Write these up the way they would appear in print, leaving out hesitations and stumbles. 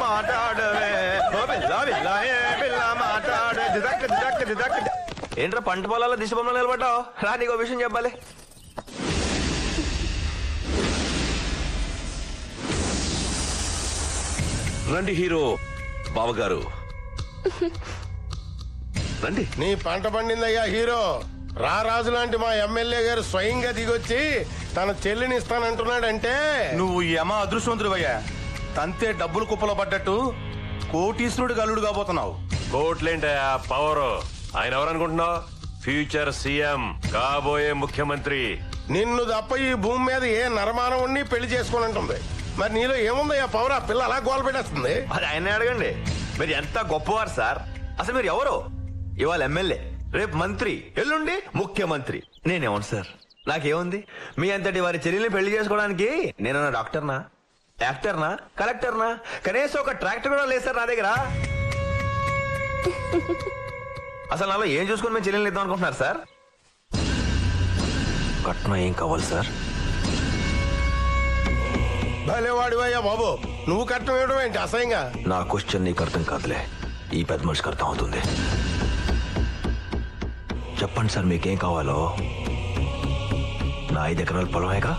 మాట్లాడవే ఏంట్రా పంట పొలాల్లో దిశబొమ్మలో నిలబడ్డావు రా నీకు విషయం చెప్పాలి. రండి హీరో బావగారు రండి. నీ పంట పండిందయ్యా హీరో. రారాజు లాంటి మా ఎమ్మెల్యే గారు స్వయంగా దిగొచ్చి తన చెల్లిని ఇస్తానంటున్నాడంటే నువ్వు యమ అదృష్టవంతుడివయ్యా. తంతే డబ్బులు కుప్పలో పడ్డట్టు కోటీశ్వరుడు గల్లుడు కాబోతున్నావు. కోట్లేంటయా పవర్. ఆయన ఎవరనుకుంటున్నావు? ఫ్యూచర్ సీఎం, కాబోయే ముఖ్యమంత్రి. నిన్ను తప్ప ఈ భూమి మీద ఏ నరమానవుణ్ణి పెళ్లి చేసుకోనంటుంది. మరి నీలో ఏముందయ్యా పవర్? ఆ పిల్ల అలా గోల పెట్టేస్తుంది. అది ఆయన అడగండి. మీరు ఎంత గొప్పవారు సార్. అసలు మీరు ఎవరు? ఇవాళ ఎమ్మెల్యే, రేపు మంత్రి, ఎల్లుండి ముఖ్యమంత్రి. నేనేమను సార్? నాకేముంది? మీ అంతటి వారి చెల్లెల్ని పెళ్లి చేసుకోవడానికి నేనన్నా డాక్టర్నా, యాక్టర్నా, కలెక్టర్నా? కనీసం ఒక ట్రాక్టర్ కూడా లేదు సార్ నా దగ్గర. అసలు నాలో ఏం చూసుకుని మేము చెల్లెల్ని ఇద్దాం అనుకుంటున్నారు సార్? కట్నం ఏం కావాలి సార్? భలేవాడివయ్యా బాబు. నువ్వు కట్నం ఇవ్వడం ఏంటి అసహ్యంగా? నా క్వశ్చన్ నీకు అర్థం కాదులే, ఈ పెద్ద మనిషికి అర్థం అవుతుంది. చెప్పండి సార్ మీకేం కావాలో. నా 5 ఎకరాల పొలమేగా.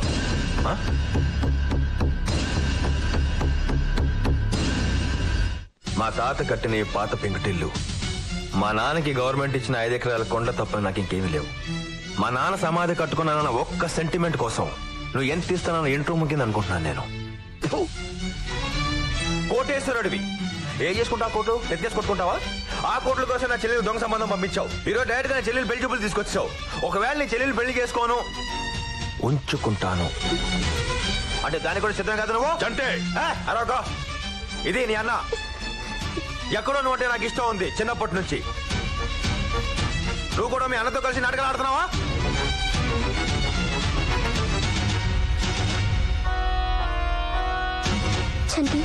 మా తాత కట్టిన ఈ పాత పెంకుటిల్లు, మా నాన్నకి గవర్నమెంట్ ఇచ్చిన 5 ఎకరాల కొండ తప్ప నాకు ఇంకేమీ లేవు. మా నాన్న సమాధి కట్టుకున్నానన్న ఒక్క సెంటిమెంట్ కోసం నువ్వు ఎంత ఇస్తానన్న ఇంట్రో ముగింది అనుకుంటున్నాను నేను. కోటేశ్వరుడివి. ఏం చేసుకుంటావు? కోటు ఎత్తేసుకొట్టుకుంటావా? ఆ కోట్ల కోసం నా చెల్లెలు దొంగ సంబంధం పంపించావు. ఈరోజు డైరెక్ట్ గా నా చెల్లెలు పెళ్లి చూపులు తీసుకొచ్చావు. ఒకవేళ నీ చెల్లెలు పెళ్లి చేసుకోను, ఉంచుకుంటాను అంటే దానికి కూడా సిద్ధం కదా నువ్వు? అంటే అరవకో. ఇది నీ అన్న. ఎక్కడో నువ్వు అంటే నాకు ఇష్టం ఉంది చిన్నప్పటి నుంచి. నువ్వు కూడా మీ అన్నతో కలిసి నాటకాలు ఆడుతున్నావా? చంటి,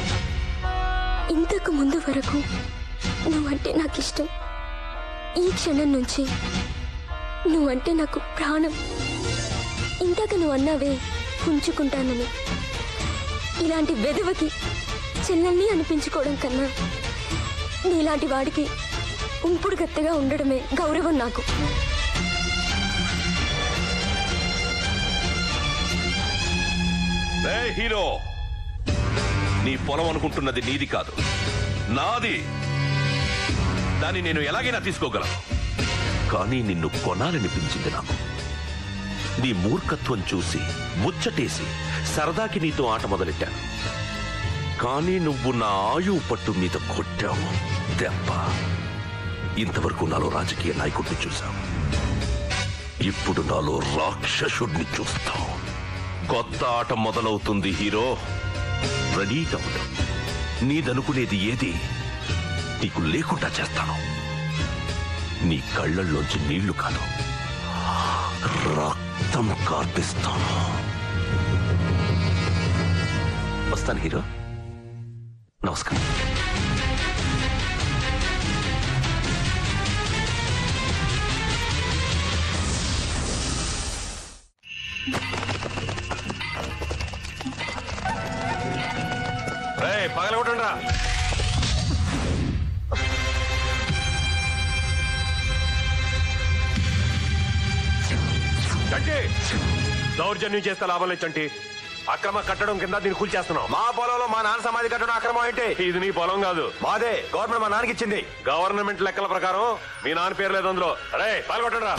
ఇంతకు ముందు వరకు నువ్వంటే నాకు ఇష్టం. ఈ క్షణం నుంచి నువ్వంటే నాకు ప్రాణం. ఇంతక నువ్వు అన్నావే ఉంచుకుంటానని. ఇలాంటి వెధవకి చెల్లెల్ని అనిపించుకోవడం కన్నా నీలాంటి వాడికి ఉంపుడు గత్తెగా ఉండడమే గౌరవం నాకు. హీరో, నీ పొలం అనుకుంటున్నది నీది కాదు, నాది. దాన్ని నేను ఎలాగైనా తీసుకోగలను. కానీ నిన్ను కొనాలనిపించింది నాకు. నీ మూర్ఖత్వం చూసి ముచ్చటేసి సరదాకి నీతో ఆట మొదలెట్టాను. కానీ నువ్వు నా ఆయువు పట్టు మీద కొట్టావు దెబ్బ. ఇంతవరకు నాలో రాజకీయ నాయకుడిని చూశావు, ఇప్పుడు నాలో రాక్షసుడిని చూస్తావు. కొత్త ఆట మొదలవుతుంది హీరో. రెడీగా ఉండు. నీదనుకునేది ఏది నీకు లేకుండా చేస్తాను. నీ కళ్ళల్లోంచి నీళ్లు కాదు, రక్తం కార్పిస్తాను. వస్తాను హీరో. నమస్కారం. పగలగొట్టండి రా. చంటి, దౌర్జన్యం చేస్తే లాభం లేదు చంటి. అక్రమ కట్టడం కింద దీన్ని కూల్చేస్తున్నావు. మా పొలంలో మా నాన్న సమాధి కట్టడం అక్రమం ఏంటి? ఇది నీ పొలం కాదు, మాదే. గవర్నమెంట్ మా నాన్నకి ఇచ్చింది. గవర్నమెంట్ లెక్కల ప్రకారం మీ నాన్న పేరు లేదు అందులో. అరే పాల్గొట్టండి రా.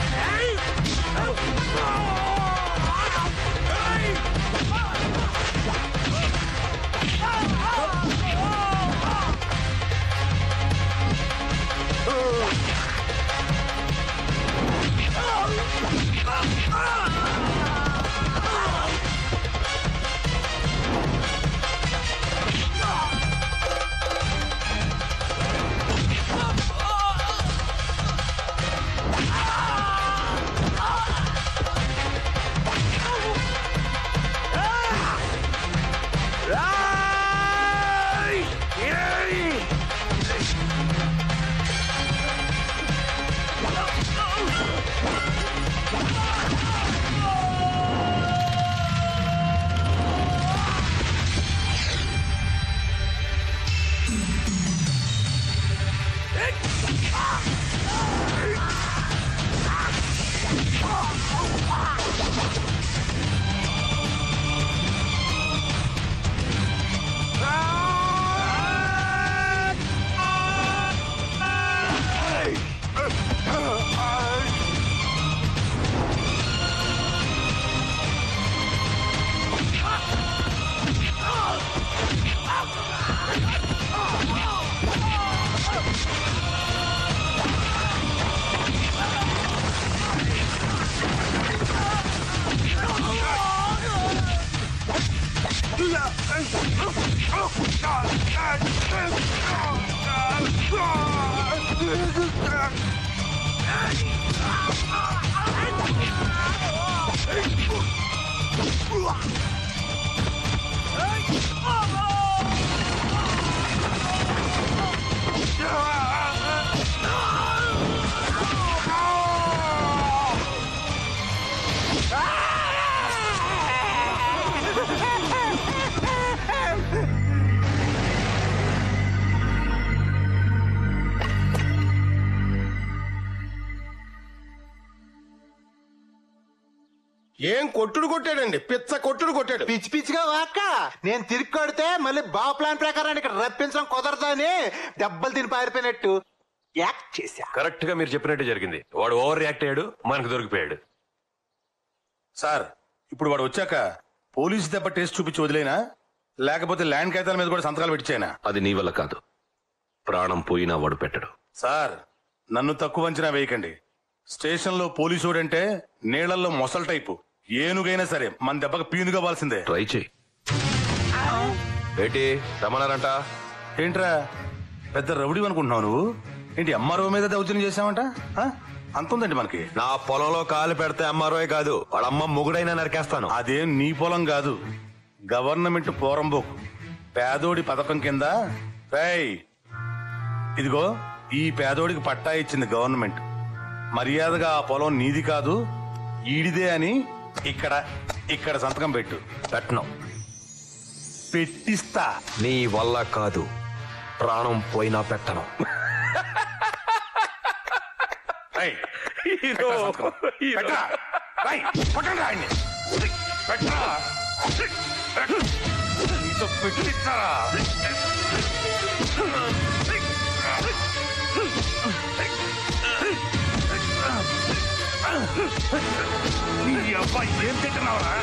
ఏం కొట్టుడు కొట్టాడండి, పిచ్చ కొట్టుడు కొట్టాడు. పిచ్చి పిచ్చిగా వాక్క నేను తిరిగి కొడితే మళ్ళీ బా ప్లాన్ ప్రకారం ఇక్కడ రప్పించడం కుదరదని దెబ్బలు తిని పారిపోయినట్టు యాక్ట్ చేశా. కరెక్ట్ గా మీరు చెప్పినట్టే జరిగింది. వాడు ఓవర్ రియాక్ట్ అయ్యాడు, మనకు దొరికిపోయాడు. సార్ ఇప్పుడు వాడు వచ్చాక పోలీసు దెబ్బ టేస్ట్ చూపించి వదిలేనా, లేకపోతే ల్యాండ్ కాగితాల మీద కూడా సంతకాలు పెట్టించానా? అది నీ వల్ల కాదు. ప్రాణం పోయినా వాడు పెట్టడు. సార్ నన్ను తక్కువ అంచనా వేయకండి. స్టేషన్ లో పోలీసుడంటే నీళ్లలో మొసల్ టైపు. ఏనుగైనా సరే మన దెబ్బకి పీనుగా వాల్సిందే. ట్రై చేయి. ఏంటి రమణారంట? ఏంట్రా పెద్ద రౌడీ అనుకుంటున్నావు నువ్వు? ఏంటి ఎంఆర్ఓ మీద దౌర్జన్యం చేసావంట? అంతుందండి మనకి. నా పొలంలో కాలు పెడితే అమ్మారోయ్ కాదు, వాళ్ళమ్మ మొగుడైనా నరికేస్తాను. అదేం నీ పొలం కాదు, గవర్నమెంట్ పోరంబోకు పేదోడి పథకం కింద. రేయ్ ఇదిగో ఈ పేదోడికి పట్టా ఇచ్చింది గవర్నమెంట్. మర్యాదగా ఆ పొలం నీది కాదు ఈడిదే అని ఇక్కడ సంతకం పెట్టు. పెట్టను. పెట్టిస్తా. నీ వల్ల కాదు, ప్రాణం పోయినా పెట్టను. రేయ్, పెట్టరా సంతకం. పెట్టరా. రేయ్, పట్టండి ఆయన్ని. పెట్టరా. నీతో పెట్టిస్తారా? నీ అబ్బాయి ఏం తింటున్నావురా?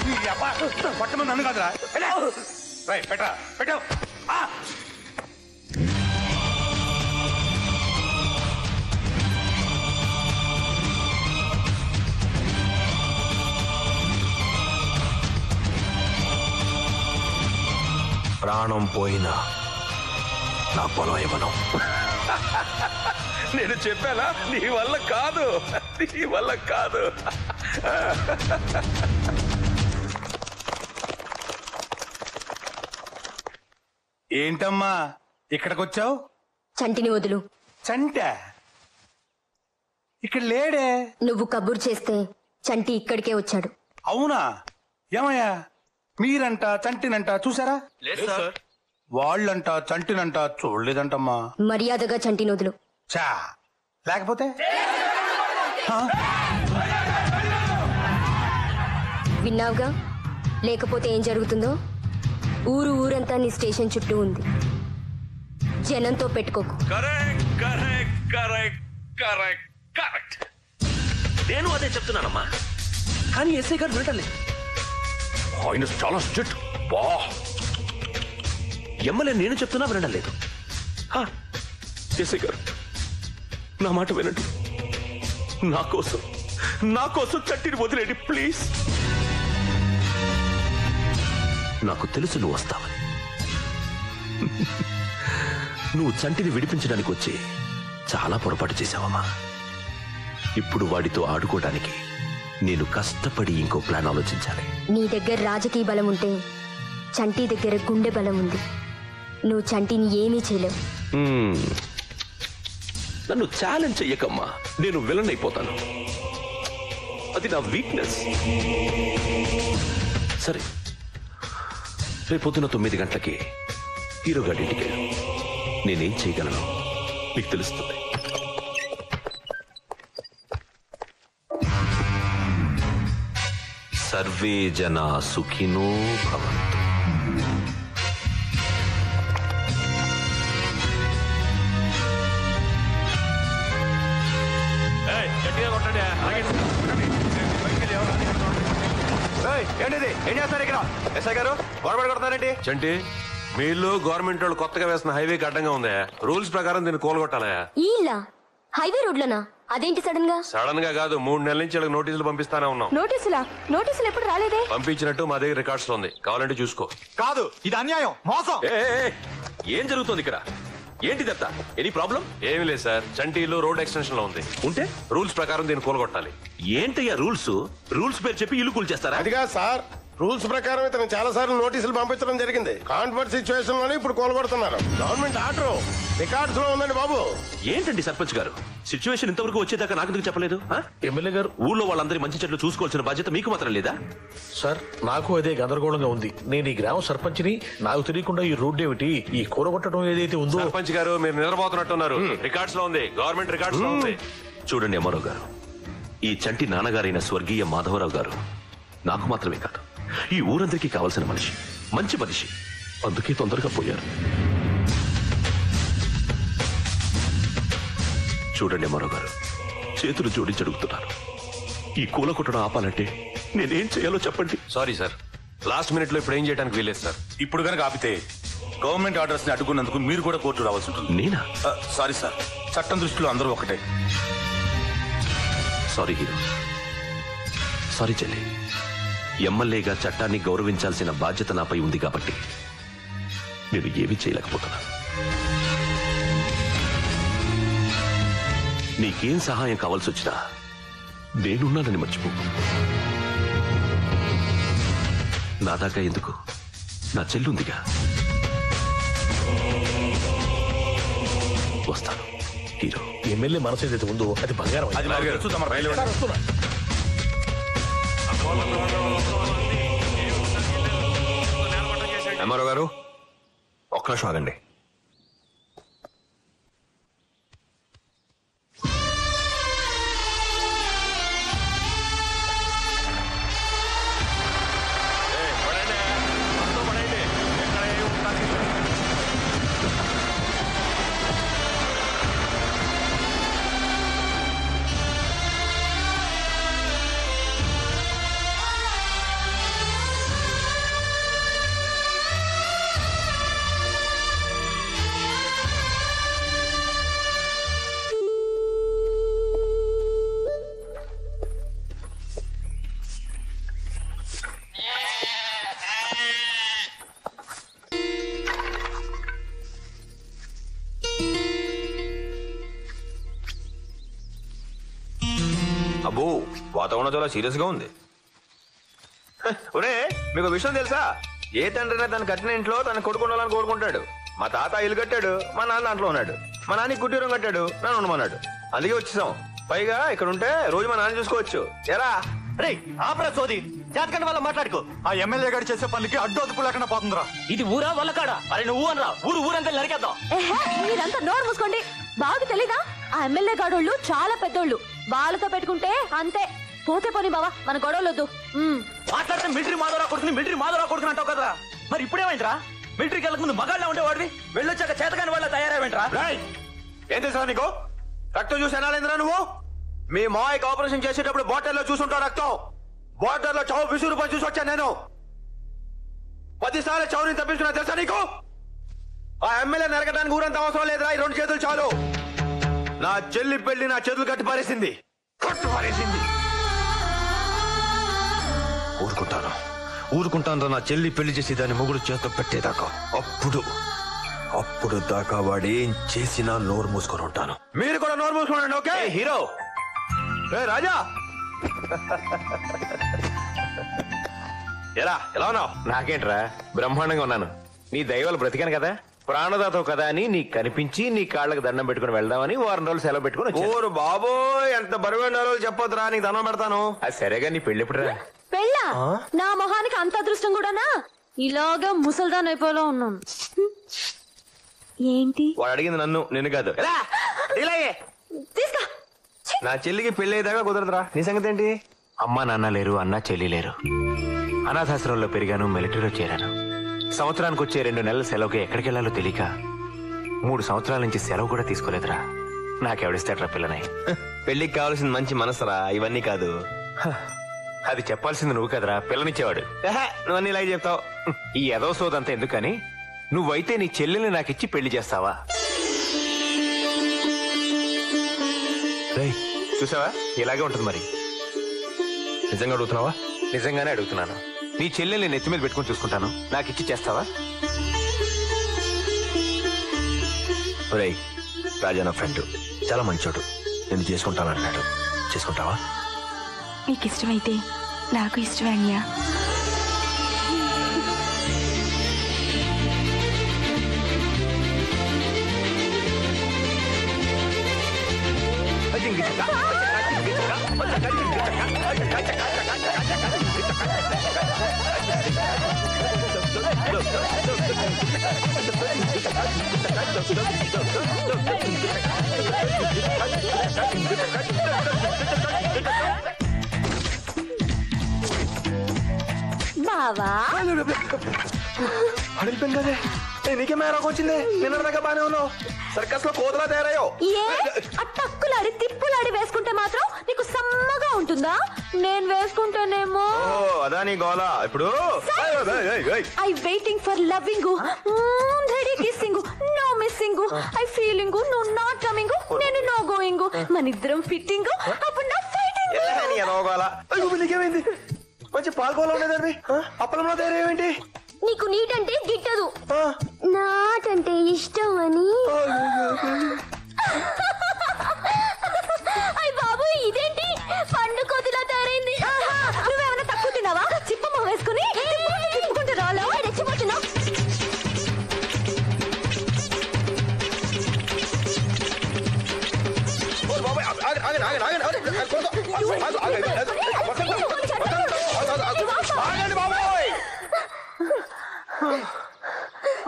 నీ అబ్బాయి పట్టమని నన్ను కాదురా. రైట్ పెట్టరా, పెట్టావు. ప్రాణం పోయినా నా పొలం ఇవ్వను. నేను చెప్పానా నీ వల్ల కాదు, నీ వల్ల కాదు. ఏంటమ్మా ఇక్కడికొచ్చావు? చంటిని వదులు. చంట ఇక్కడ లేడే. నువ్వు కబురు చేస్తే చంటి ఇక్కడికే వచ్చాడు. అవునా? ఏమయ్యా మీరంట చంటినంట చూసారా? వాళ్ళంట చంటినంట చూడలేదంటమ్మా. మర్యాదగా చంటిని వదులు. చా లేకపోతే విన్నావుగా, లేకపోతే ఏం జరుగుతుందో. ఊరంతా నీ స్టేషన్ చుట్టూ ఉంది. జనంతో పెట్టుకోకు. కరెక్ట్. నేను అదే చెప్తున్నానమ్మా, కానీ ఎస్ఐ గారు వినటలేదు. ఆయన చాలా స్ట్రిక్ట్. బా ఎమ్మెల్యే నేను చెప్తున్నా వినడం లేదు. ఎస్ఐ గారు నా మాట వినండి. నా కోసం చట్టిని వదిలేండి ప్లీజ్. నాకు తెలుసు నువ్వు వస్తావని. నువ్వు చంటిని విడిపించడానికి వచ్చి చాలా పొరపాటు చేశావమ్మా. ఇప్పుడు వాడితో ఆడుకోవడానికి నేను కష్టపడి ఇంకో ప్లాన్ ఆలోచించాలి. నీ దగ్గర రాజకీయ బలం ఉంటే చంటి దగ్గర గుండె బలం ఉంది. నువ్వు చంటిని ఏమీ చేయలేవు. నన్ను ఛాలెంజ్ చెయ్యకమ్మా, నేను విలన్ అయిపోతాను. అది నా వీక్నెస్. సరే, రేపు పొద్దున 9 గంటలకి హీరో గారి ఇంటికి వెళ్ళు. నేనేం చేయగలను మీకు తెలుస్తుంది. సర్వే జనా సుఖినో భవంతు. ఏంటిది? ఏం చేస్తారు ఇక్కడ? ఎస్ఐ గారు గొడవడి కొడతారేంటి? చంటి, వీళ్ళు గవర్నమెంట్ వాళ్ళు కొత్తగా వేసిన హైవేకి అడ్డంగా ఉంది. రూల్స్ ప్రకారం దీన్ని కోలుగొట్టాలయా. ఈలా హైవే రోడ్లోనా? అదేంటి సడన్ గా? సడన్ గా కాదు, 3 నెలల నుంచి వీళ్ళకి నోటీసులు పంపిస్తానే ఉన్నాం. నోటీసులు ఎప్పుడు రాలేదే? పంపించినట్టు మా దగ్గర రికార్డ్స్ లో ఉంది, కావాలంటే చూసుకో. కాదు, ఇది అన్యాయం, మోసం. ఏం జరుగుతోంది ఇక్కడ? ఏంటిదంతా? Any problem? ఏమీ లేదు సార్, చంటీలో రోడ్ ఎక్స్టెన్షన్ లో ఉంది. ఉంటే రూల్స్ ప్రకారం దీన్ని కోలుగొట్టాలి. ఏంటయ్యా రూల్స్? రూల్స్ పేరు చెప్పి ఇల్లు కూల్చేస్తారా? అదిగా సార్, రూల్స్ ప్రకారం ఇతను చాలా సార్లు నోటీసులు పంపించడం జరిగింది. కాన్ఫరెన్స్ సిచ్యువేషన్ లోనే ఇప్పుడు కోలుగొడుతున్నారు. గవర్నమెంట్ ఆర్డర్ రికార్డ్స్ లో ఉందండి బాబు. ఏంటండి సర్పంచ్ గారు, సిచ్యువేషన్ ఇంతవరకు వచ్చేదాకా నాకు ఎందుకు చెప్పలేదు? ఎమ్మెల్యే గారు, ఊళ్ళో వాళ్ళందరి మంచి చెట్లు చూసుకోవాల్సిన బాధ్యత మీకు మాత్రం లేదా? సార్ నాకు అదే గందరగోళంగా ఉంది. నేను ఈ గ్రామ సర్పంచ్ని, నాకు తెలియకుండా ఈ రోడ్డు ఏమిటి, ఈ కూరగొట్టడం ఏదైతే ఉందో. సర్పంచ్ గారు, మీరు నిద్రపోతున్నట్టున్నారు. రికార్డ్స్ లో ఉంది, గవర్నమెంట్ రికార్డ్స్ లో ఉంది. చూడండి అమ్మారావు గారు, ఈ చంటి నాన్నగారైన స్వర్గీయ మాధవరావు గారు నాకు మాత్రమే కాదు, ఈ ఊరందరికీ కావాల్సిన మనిషి, మంచి మనిషి. అందుకే తొందరగా పోయారు. చూడండి అమ్మారావు గారు, చేతులు జోడించి అడుగుతున్నాను, ఈ కూల కొట్టడం ఆపాలంటే నేనేం చేయాలో చెప్పండి. సారీ సార్, లాస్ట్ మినిట్ లో ఇప్పుడు ఏం చేయడానికి వీలేదు సార్. ఇప్పుడు కనుక ఆపితే గవర్నమెంట్ ఆర్డర్స్ ని అడ్డుకున్నందుకు మీరు కూడా కోర్టు రావాల్సి ఉంటుంది. నేనా? సారీ సార్, చట్టం దృష్టిలో అందరూ ఒకటే. సారీ హీరో, సారీ చెల్లి. ఎమ్మెల్యేగా చట్టాన్ని గౌరవించాల్సిన బాధ్యత నాపై ఉంది కాబట్టి నేను ఏమీ చేయలేకపోతున్నా. నీకేం సహాయం కావాల్సి వచ్చినా నేనున్నానని మర్చిపో. నా దాకా ఎందుకు, నా చెల్లుందిగా. వస్తాను హీరో. ఎమ్మెల్యే మనసు ఏదైతే ఉందో అది బంగారం. అది మాకు తెలుసు, తమరు రైలు వెళ్ళండి. అమ్మారావు గారు ఒక్క నిమిషం ఆగండి. అబ్బో, వాతావరణం చాలా సీరియస్ గా ఉంది. ఒరే, మీకు విషయం తెలుసా? ఏ తండ్రినా తన కట్టిన ఇంట్లో తన కొడుకు ఉండాలని కోరుకుంటాడు. మా తాత ఇల్లు కట్టాడు, మా నాన్న దాంట్లో ఉన్నాడు. మా నాన్న కుటీరం కట్టాడు, నన్ను ఉండమన్నాడు. అందుకే వచ్చేసాం. పైగా ఇక్కడ ఉంటే రోజు మా నాన్న చూసుకోవచ్చు. ఎరా రే ఆపరా సోది, జాతకండి వల్ల మాట్లాడుకో. ఆ ఎమ్మెల్యే గారు చేసే పనికి అడ్డు అదుపు లేకుండా పోతుందిరా. ఇది ఊరా వల్ల కాడా? అరే నువ్వు అనరా, ఊరంతా నరికేద్దాం. మీరంతా నోరు మూసుకోండి. బాగా తెలీదా? ఆ ఎమ్మెల్యే గాడోళ్ళు చాలా పెద్దోళ్ళు, వాళ్ళతో పెట్టుకుంటే అంతే. పోతే పోనీ బావా, మన గొడవలొద్దు. మాట్లాడితే మిలిటరీ మాధవరావు కొడుకుని అంటావు కదరా. మరి ఇప్పుడేమైందిరా? మిలిటరీకి వెళ్ళక ముందు మగాళ్ళ ఉండేవాడివి, వెళ్ళొచ్చాక చేతకాని వాళ్ళ తయారైవేంట్రా? ఏం తెలుసా నీకు? రక్తం చూసి ఎనాలేంద్రా నువ్వు? మీ మాయకి ఆపరేషన్ చేసేటప్పుడు బాటిల్లో చూసుంటావు రక్తం. బాటిల్లో చావు విసురు పని చూసి వచ్చాను నేను. 10 సార్లు చావుని తప్పించుకున్నా తెలుసా నీకు? ఆ ఎమ్మెల్యే నరకడానికి ఊరంత అవసరం లేదురా, ఈ 2 చేతులు చాలు. నా చెల్లి పెళ్లి నా చేతులు కట్టి పారేసింది. ఊరుకుంటాను నా చెల్లి పెళ్లి చేసి దాన్ని మొగుడు చేతితో పెట్టేదాకా. అప్పుడు దాకా వాడు ఏం చేసినా నోరు మూసుకొని ఉంటాను. మీరు కూడా నోరు మూసుకోండి. Okay hero? రాజా ఎలా ఉన్నావు? నాకేంట్రా, బ్రహ్మాండంగా ఉన్నాను. నీ దైవాలు బ్రతికాను కదా. ప్రాణదాతవు కదా అని నీకు కనిపించి నీ కాళ్ళకి దండం పెట్టుకుని వెళ్దామని వారం రోజులు సెలవు పెట్టుకుని వచ్చాను. ఓరు బాబోయ్, ఎంత బరువైన రోజులు చెప్పొద్దురా, నీకు దండం పెడతాను. అది సరేగా, నీ పెళ్లి ఎప్పుడురా? పెళ్ళా? నా మొహానికి అంత అదృష్టం కూడానా? ఇలాగా ముసల్దాన్ అయిపోయేలా ఉన్నాను. ఏంటి వాడు అడిగింది నన్ను, నిన్ను కాదు. ఎలా? ఇలాగే. తీసుకా. నా చెల్లికి పెళ్లి అయ్యేదాకా కుదరదురా. నీ సంగతి ఏంటి? అమ్మా నాన్న లేరు, అన్న చెల్లి లేరు. అనాథాశ్రమంలో పెరిగాను, మిలిటరీలో చేరాను. సంవత్సరానికి వచ్చే 2 నెలల సెలవుకి ఎక్కడికి వెళ్లాలో తెలియక 3 సంవత్సరాల నుంచి సెలవు కూడా తీసుకోలేదురా. నాకెవడిస్తాడ్రా పిల్లని? పెళ్లికి కావాల్సిన మంచి మనసురా, ఇవన్నీ కాదు. అది చెప్పాల్సింది నువ్వు కదరా, పిల్లనిచ్చేవాడు. నువ్వన్నీ ఇలాగే చెప్తావు. ఈ ఎదవ సోదంతా ఎందుకని నువ్వైతే నీ చెల్లెల్ని నాకిచ్చి పెళ్లి చేస్తావా? రేయ్, చూసావా, ఇలాగే ఉంటుంది మరి. నిజంగా అడుగుతున్నావా? నిజంగానే అడుగుతున్నాను. నీ చెల్లెల్ని నెత్తి మీద పెట్టుకుని చూసుకుంటాను, నాకిచ్చి చేస్తావా? ఒరేయ్, రాజా నా ఫ్రెండ్, చాలా మంచోడు. నేను చేసుకుంటానన్నాడు. చేసుకుంటావా? మీకు ఇష్టమైతే నాకు ఇష్టమే అన్యా. బావా అడిగిపోయింది కదే. నీకే మేరకు వచ్చింది. నిన్న బానే ఉన్నావు, సర్కస్ లో కోతలా తయారయ్యో. ఏ అట్టక్కులాడి తిప్పులాడి వేసుకుంటే మాత్రం నీకు సమ్మగా ఉంటుందా? నేను వేసుకుంటేనేమో. అదా నీ గోలా. ఇప్పుడు I waiting for loving, ready kissing, no missing, I feeling, no not coming, నేను నో గోయింగ్, మన ఇద్దరం ఫిట్టింగ్, అప్పుడు నా ఫైటింగ్. నీకేమైంది? మంచి పాల్గొలో ఉండేదాన్ని అప్పలంలో తయారేంటి? నీకు నీట్ అంటే గిట్టదు, నాట్ అంటే ఇష్టం అని. అయ్య బాబు, ఇదేంటి పండు కోతిలా తయారైంది? నువ్వేమన్నా తక్కువ తిన్నావా? చిప్పమ్మ వేసుకుని తిప్పుకుంటే రాలా? రెచ్చిపోతున్నావు.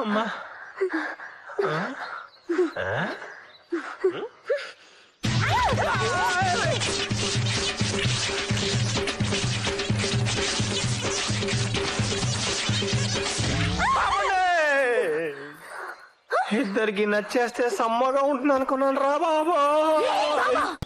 అమ్మా, ఇద్దరికి నచ్చేస్తే సమ్మగా ఉంటుంది అనుకున్నాను రా బాబా.